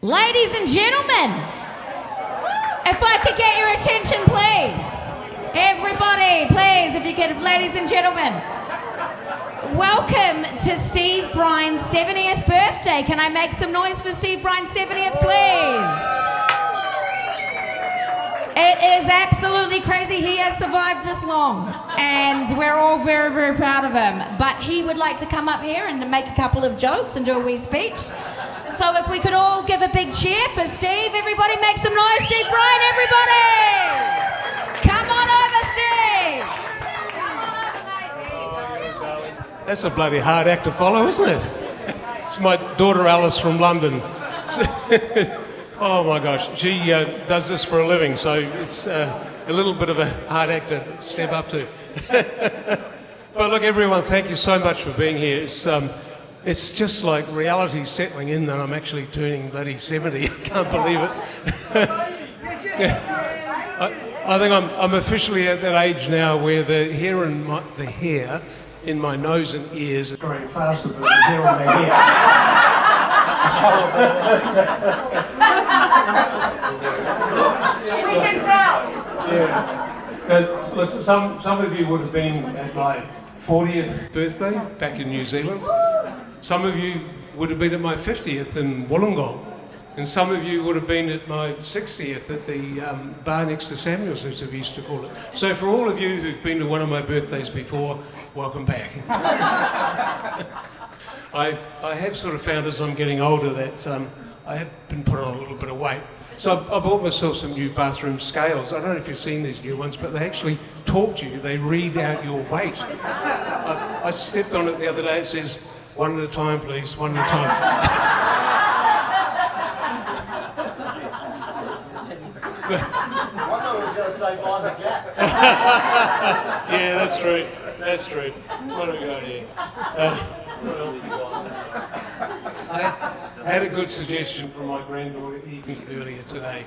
Ladies and gentlemen, if I could get your attention, please. Everybody, please, if you could, ladies and gentlemen. Welcome to Steve Bryan's 70th birthday. Can I make some noise for Steve Bryan's 70th, please? It is absolutely crazy he has survived this long, and we're all very, very proud of him. But he would like to come up here and make a couple of jokes and do a wee speech. So if we could all give a big cheer for Steve. Everybody make some noise. Steve Bryan, everybody! Come on over, Steve! Come on over, mate. There you go. That's a bloody hard act to follow, isn't it? It's my daughter Alice from London. Oh my gosh, she does this for a living, so it's a little bit of a hard act to step up to. But look, everyone, thank you so much for being here. It's just like reality settling in that I'm actually turning bloody 70. I can't believe it. I think I'm officially at that age now where the hair in my nose and ears is growing faster than the hair on my head. We can tell. Yeah. Look, some of you would have been at my 40th birthday back in New Zealand. Some of you would have been at my 50th in Wollongong. And some of you would have been at my 60th at the bar next to Samuel's, as we used to call it. So for all of you who've been to one of my birthdays before, welcome back. I have sort of found as I'm getting older that I have been put on a little bit of weight. So I bought myself some new bathroom scales. I don't know if you've seen these new ones, but they actually talk to you. They read out your weight. I stepped on it the other day. It says, 1 at a time, please, 1 at a time. I thought it was going to say mind the gap. Yeah, that's true. That's true. What have we got here? What else we got? I had a good suggestion from my granddaughter Evie earlier today.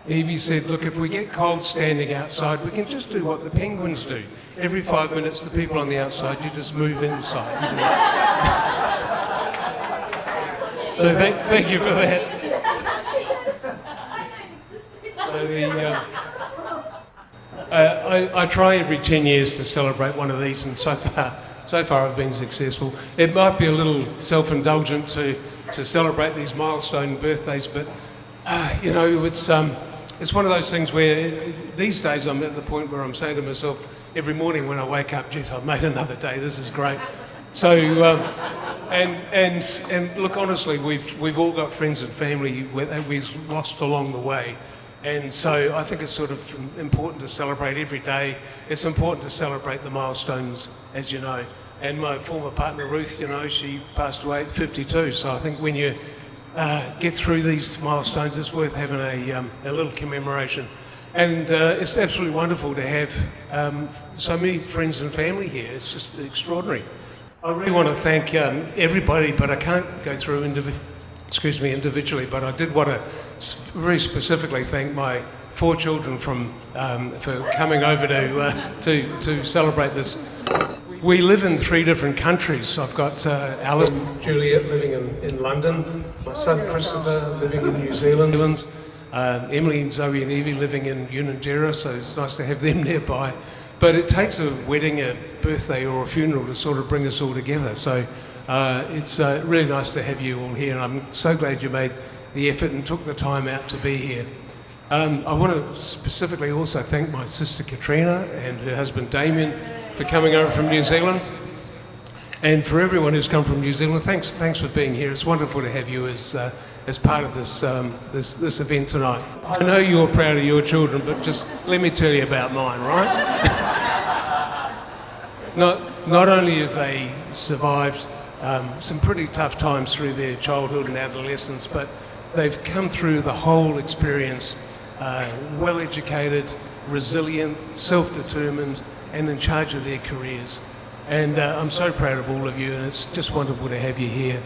Evie said, look, if we get cold standing outside, we can just do what the penguins do. Every 5 minutes, the people on the outside, you just move inside. So thank you for that. So I try every 10 years to celebrate one of these, and so far I've been successful. It might be a little self-indulgent to celebrate these milestone birthdays, but you know, it's one of those things where these days I'm at the point where I'm saying to myself every morning when I wake up, geez, I've made another day, this is great. So, and look, honestly, we've all got friends and family that we've lost along the way. And so I think it's sort of important to celebrate every day. It's important to celebrate the milestones, as you know. And my former partner, Ruth, you know, she passed away at 52. So I think when you get through these milestones, it's worth having a little commemoration. And it's absolutely wonderful to have so many friends and family here. It's just extraordinary. I really want to thank everybody, but I can't go through individually, but I did want to very specifically thank my 4 children for coming over to celebrate this. We live in 3 different countries. I've got Alice and Juliet living in London, my son Christopher living in New Zealand, Emily and Zoe and Evie living in Unanderra, so it's nice to have them nearby. But it takes a wedding, a birthday or a funeral to sort of bring us all together. So it's really nice to have you all here, and I'm so glad you made the effort and took the time out to be here. I want to specifically also thank my sister Katrina and her husband Damien for coming over from New Zealand. And for everyone who's come from New Zealand, thanks for being here. It's wonderful to have you as part of this event tonight. I know you're proud of your children, but just let me tell you about mine, right? Not only have they survived some pretty tough times through their childhood and adolescence, but they've come through the whole experience well-educated, resilient, self-determined, and in charge of their careers. And I'm so proud of all of you, and it's just wonderful to have you here.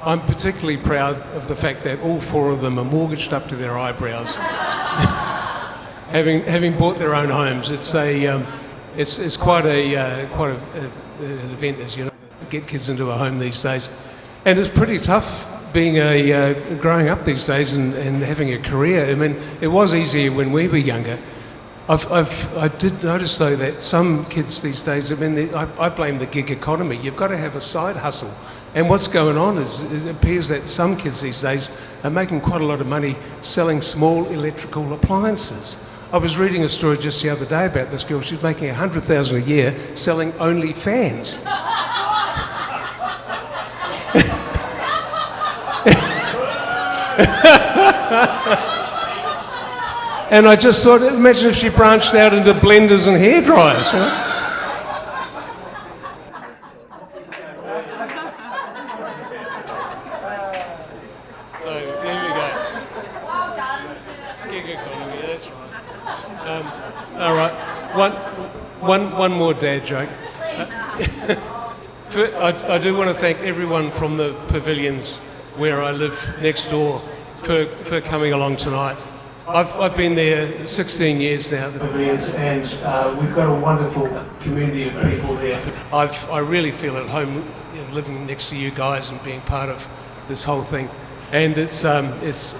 I'm particularly proud of the fact that all 4 of them are mortgaged up to their eyebrows. having bought their own homes. it's quite an event, as you know, to get kids into a home these days, and it's pretty tough being growing up these days and having a career. I mean, it was easier when we were younger. I did notice though that some kids these days, I mean, I blame the gig economy. You've got to have a side hustle. And what's going on is it appears that some kids these days are making quite a lot of money selling small electrical appliances. I was reading a story just the other day about this girl. She's making $100,000 a year selling only fans. And I just thought, imagine if she branched out into blenders and hairdryers. You know? So there we go. Gig economy, that's right. All right, one more dad joke. I do want to thank everyone from the pavilions where I live next door for coming along tonight. I've been there 16 years now, the pavilions, and we've got a wonderful community of people there. I really feel at home, you know, living next to you guys and being part of this whole thing. And it's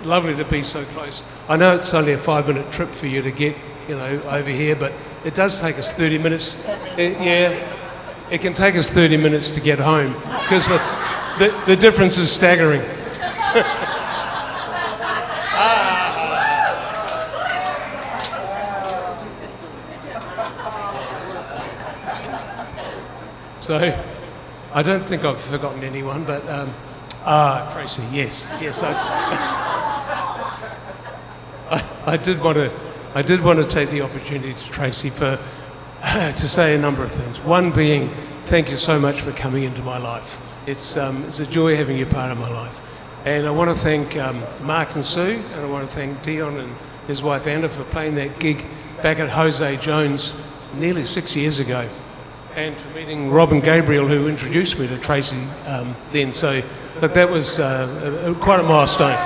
lovely to be so close. I know it's only a 5-minute trip for you to get, you know, over here, but it does take us 30 minutes. It can take us 30 minutes to get home because the difference is staggering. So, I don't think I've forgotten anyone, but Tracy, yes. I did want to take the opportunity to Tracy to say a number of things. One being, thank you so much for coming into my life. It's a joy having you part of my life, and I want to thank Mark and Sue, and I want to thank Dion and his wife Anna for playing that gig back at Jose Jones nearly 6 years ago. And for meeting Rob and Gabriel, who introduced me to Tracy then. So, look, that was quite a milestone.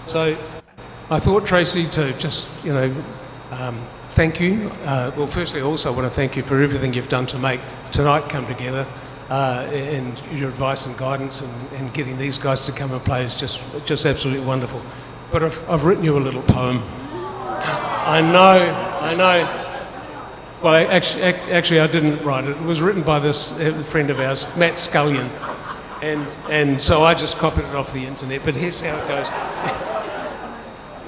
So, I thought, Tracy, to just, you know, thank you. Well, firstly, I also want to thank you for everything you've done to make tonight come together, and your advice and guidance, and getting these guys to come and play is just absolutely wonderful. But I've written you a little poem. I know. Well, actually, I didn't write it. It was written by this friend of ours, Matt Scullion, and so I just copied it off the internet. But here's how it goes.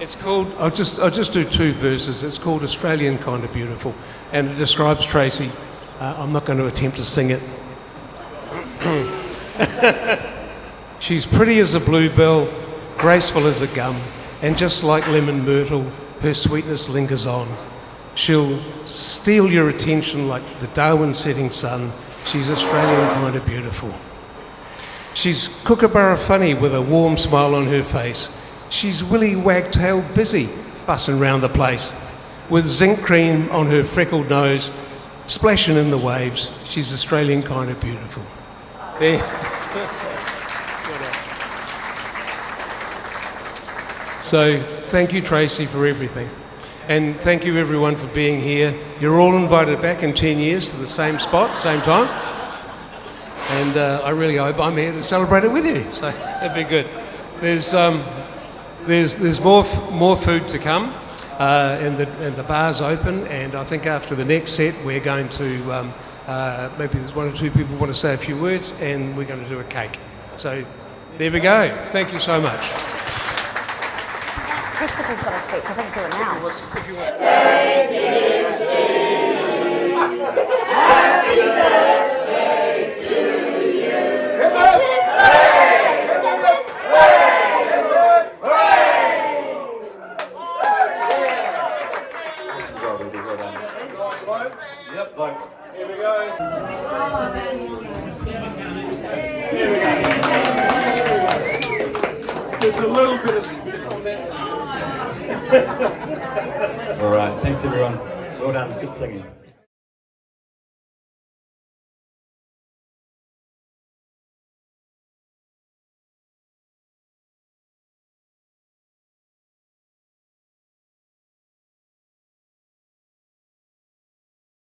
It's called. I'll just do 2 verses. It's called Australian Kind of Beautiful, and it describes Tracy. I'm not going to attempt to sing it. She's pretty as a bluebell, graceful as a gum, and just like lemon myrtle, her sweetness lingers on. She'll steal your attention like the Darwin setting sun. She's Australian kind of beautiful. She's kookaburra funny with a warm smile on her face. She's willy wagtail busy, fussing round the place. With zinc cream on her freckled nose, splashing in the waves. She's Australian kind of beautiful. There. So, thank you, Tracy, for everything. And thank you, everyone, for being here. You're all invited back in 10 years to the same spot, same time. And I really hope I'm here to celebrate it with you. So, that'd be good. There's more food to come, and the bar's open. And I think after the next set, we're going to, maybe there's 1 or 2 people want to say a few words, and we're going to do a cake. So, there we go. Thank you so much. Christopher's got a speech. I think do it now. Happy birthday to you. Yep, like. Here we go. There's a little bit of spit on that. All right, thanks everyone. Well done, good singing.